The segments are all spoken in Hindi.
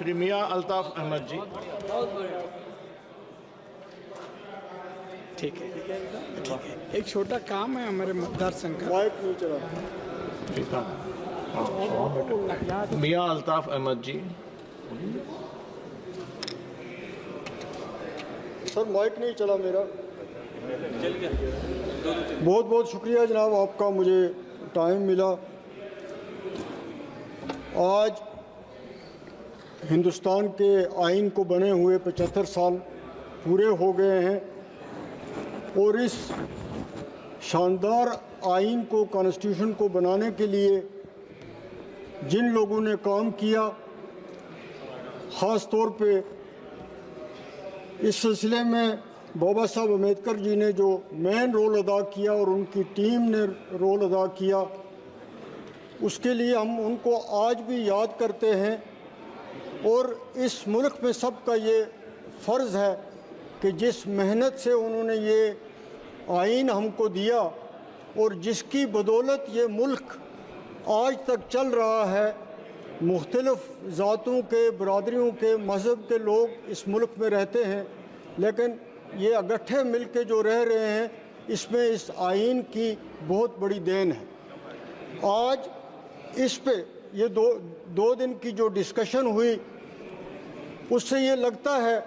श्री मियां अल्ताफ अहमद जी। ठीक है, ठीक है। एक छोटा काम है हमारे मतदार संघ का। मियां अल्ताफ अहमद जी। सर माइक नहीं चला मेरा। बहुत बहुत शुक्रिया जनाब आपका, मुझे टाइम मिला। आज हिंदुस्तान के आइन को बने हुए 75 साल पूरे हो गए हैं और इस शानदार आइन को, कॉन्स्टिट्यूशन को बनाने के लिए जिन लोगों ने काम किया, ख़ास तौर पे इस सिलसिले में बाबा साहब अम्बेडकर जी ने जो मेन रोल अदा किया और उनकी टीम ने रोल अदा किया, उसके लिए हम उनको आज भी याद करते हैं। और इस मुल्क में सबका ये फ़र्ज़ है कि जिस मेहनत से उन्होंने ये आइन हमको दिया और जिसकी बदौलत ये मुल्क आज तक चल रहा है, मुख्तलिफ़ ज़ातों के, बरादरियों के, मज़हब के लोग इस मुल्क में रहते हैं, लेकिन ये इकट्ठे मिल के जो रह रहे हैं, इसमें इस आइन की बहुत बड़ी देन है। आज इस पे ये दो दिन की जो डिस्कशन हुई, उससे ये लगता है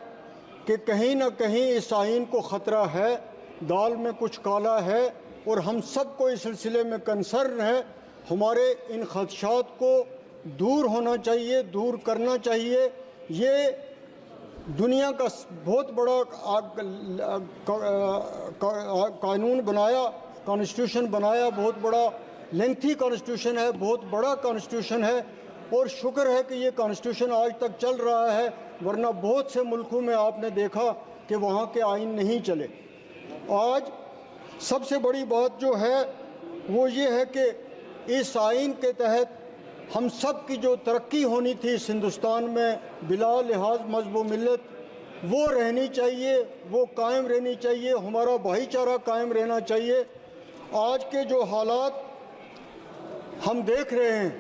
कि कहीं ना कहीं इस आइन को ख़तरा है, दाल में कुछ काला है और हम सबको इस सिलसिले में कंसर्न है। हमारे इन खदशात को दूर होना चाहिए, दूर करना चाहिए। ये दुनिया का बहुत बड़ा कानून बनाया, कॉन्स्टिट्यूशन बनाया, बहुत बड़ा लेंथी कॉन्स्टिट्यूशन है, बहुत बड़ा कॉन्स्टिट्यूशन है और शुक्र है कि ये कॉन्स्टिट्यूशन आज तक चल रहा है, वरना बहुत से मुल्कों में आपने देखा कि वहाँ के आइन नहीं चले। आज सबसे बड़ी बात जो है वो ये है कि इस आइन के तहत हम सब की जो तरक्की होनी थी इस हिंदुस्तान में बिला लिहाज मज़हब व मिल्लत, वो रहनी चाहिए, वो कायम रहनी चाहिए, हमारा भाईचारा कायम रहना चाहिए। आज के जो हालात हम देख रहे हैं,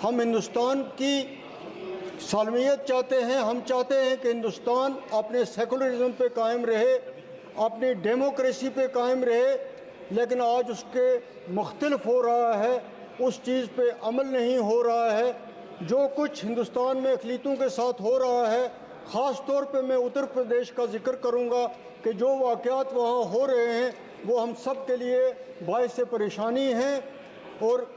हम हिंदुस्तान की सालमियत चाहते हैं, हम चाहते हैं कि हिंदुस्तान अपने सेकुलरिज्म पे कायम रहे, अपनी डेमोक्रेसी पे कायम रहे, लेकिन आज उसके मुख्तलिफ हो रहा है, उस चीज़ पे अमल नहीं हो रहा है। जो कुछ हिंदुस्तान में अक़लीतों के साथ हो रहा है, ख़ास तौर पे मैं उत्तर प्रदेश का जिक्र करूँगा कि जो वाक़यात वहाँ हो रहे हैं वो हम सब के लिए बाइस परेशानी हैं। और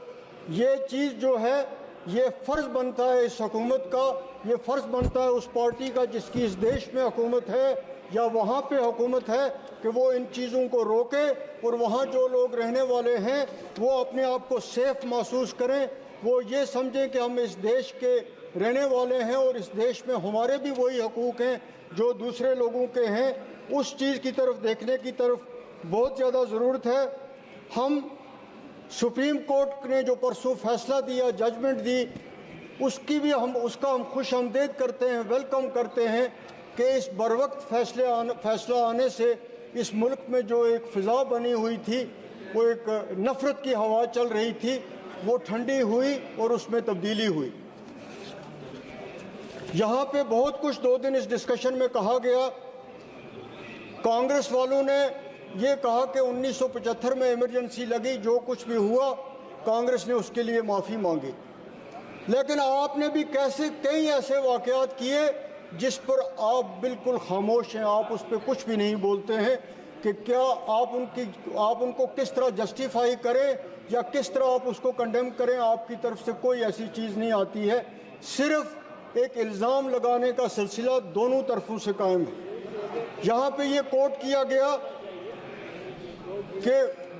ये चीज़ जो है, ये फ़र्ज़ बनता है इस हुकूमत का, ये फ़र्ज़ बनता है उस पार्टी का जिसकी इस देश में हुकूमत है या वहाँ पे हुकूमत है कि वो इन चीज़ों को रोके और वहाँ जो लोग रहने वाले हैं वो अपने आप को सेफ़ महसूस करें, वो ये समझें कि हम इस देश के रहने वाले हैं और इस देश में हमारे भी वही हकूक़ हैं जो दूसरे लोगों के हैं। उस चीज़ की तरफ देखने की तरफ बहुत ज़्यादा ज़रूरत है। हम सुप्रीम कोर्ट ने जो परसों फ़ैसला दिया, जजमेंट दी, उसका हम खुश आमदीद करते हैं, वेलकम करते हैं कि इस बर वक्त फ़ैसला आने से इस मुल्क में जो एक फ़िज़ा बनी हुई थी, वो एक नफ़रत की हवा चल रही थी, वो ठंडी हुई और उसमें तब्दीली हुई। यहाँ पे बहुत कुछ 2 दिन इस डिस्कशन में कहा गया। कांग्रेस वालों ने ये कहा कि 1975 में इमरजेंसी लगी, जो कुछ भी हुआ कांग्रेस ने उसके लिए माफ़ी मांगी, लेकिन आपने भी कई ऐसे वाक़यात किए जिस पर आप बिल्कुल खामोश हैं, आप उस पर कुछ भी नहीं बोलते हैं कि क्या आप उनको किस तरह जस्टिफाई करें या किस तरह आप उसको कंडेम करें। आपकी तरफ से कोई ऐसी चीज़ नहीं आती है, सिर्फ एक इल्ज़ाम लगाने का सिलसिला दोनों तरफों से कायम है। यहाँ पे ये कोट किया गया कि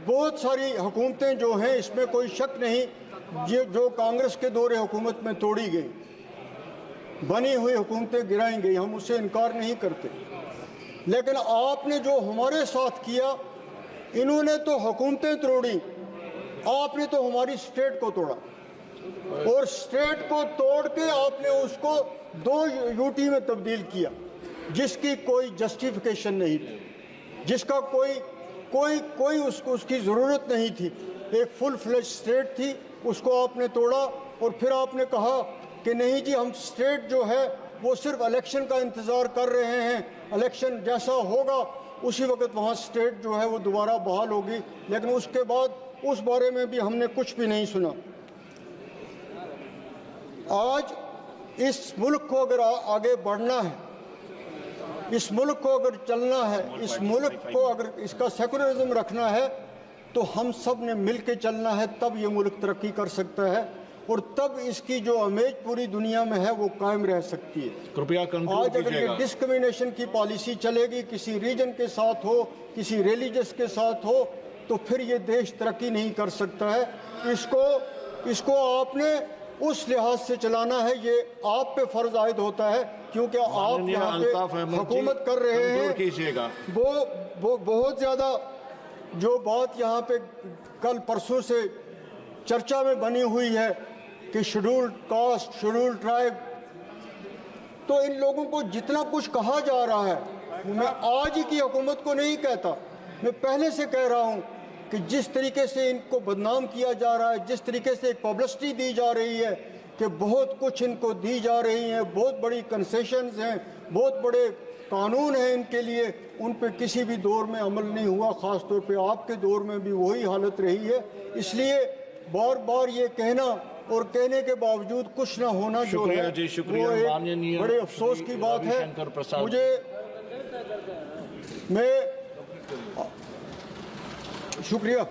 बहुत सारी हुकूमतें जो हैं, इसमें कोई शक नहीं, ये जो कांग्रेस के दौरे हुकूमत में तोड़ी गई, बनी हुई हुकूमतें गिराई गई, हम उससे इनकार नहीं करते, लेकिन आपने जो हमारे साथ किया, इन्होंने तो हुकूमतें तोड़ी, आपने तो हमारी स्टेट को तोड़ा और स्टेट को तोड़ के आपने उसको 2 यूटी में तब्दील किया जिसकी कोई जस्टिफिकेशन नहीं थी, जिसका कोई उसकी ज़रूरत नहीं थी। एक फुल फ्लेज स्टेट थी, उसको आपने तोड़ा और फिर आपने कहा कि नहीं जी हम स्टेट जो है वो सिर्फ इलेक्शन का इंतज़ार कर रहे हैं, इलेक्शन जैसा होगा उसी वक्त वहाँ स्टेट जो है वो दोबारा बहाल होगी, लेकिन उसके बाद उस बारे में भी हमने कुछ भी नहीं सुना। आज इस मुल्क को अगर आगे बढ़ना है, इस मुल्क को अगर चलना है, इस मुल्क को अगर इसका सेकुलरिज्म रखना है तो हम सब ने मिल के चलना है, तब ये मुल्क तरक्की कर सकता है और तब इसकी जो इमेज पूरी दुनिया में है वो कायम रह सकती है। कृपया कंक्लूड आज अगर ये कीजिएगा। डिस्क्रिमिनेशन की पॉलिसी चलेगी, किसी रीजन के साथ हो, किसी रिलीजियस के साथ हो, तो फिर ये देश तरक्की नहीं कर सकता है। इसको आपने उस लिहाज से चलाना है, ये आप पे फर्ज आयद होता है क्योंकि आप यहाँ पे हुकूमत कर रहे हैं। कीजिएगा। वो बहुत ज़्यादा जो बात यहाँ पे कल परसों से चर्चा में बनी हुई है कि शेड्यूल्ड कास्ट, शेड्यूल्ड ट्राइब, तो इन लोगों को जितना कुछ कहा जा रहा है, मैं आज ही की हुकूमत को नहीं कहता, मैं पहले से कह रहा हूँ कि जिस तरीके से इनको बदनाम किया जा रहा है, जिस तरीके से एक पब्लिसिटी दी जा रही है कि बहुत कुछ इनको दी जा रही है, बहुत बड़ी कंसेशंस हैं, बहुत बड़े कानून हैं इनके लिए, उन पे किसी भी दौर में अमल नहीं हुआ। ख़ास तौर पे आपके दौर में भी वही हालत रही है। इसलिए बार बार ये कहना और कहने के बावजूद कुछ ना होना जो है वो एक बड़े अफसोस की बात है। मैं शुक्रिया।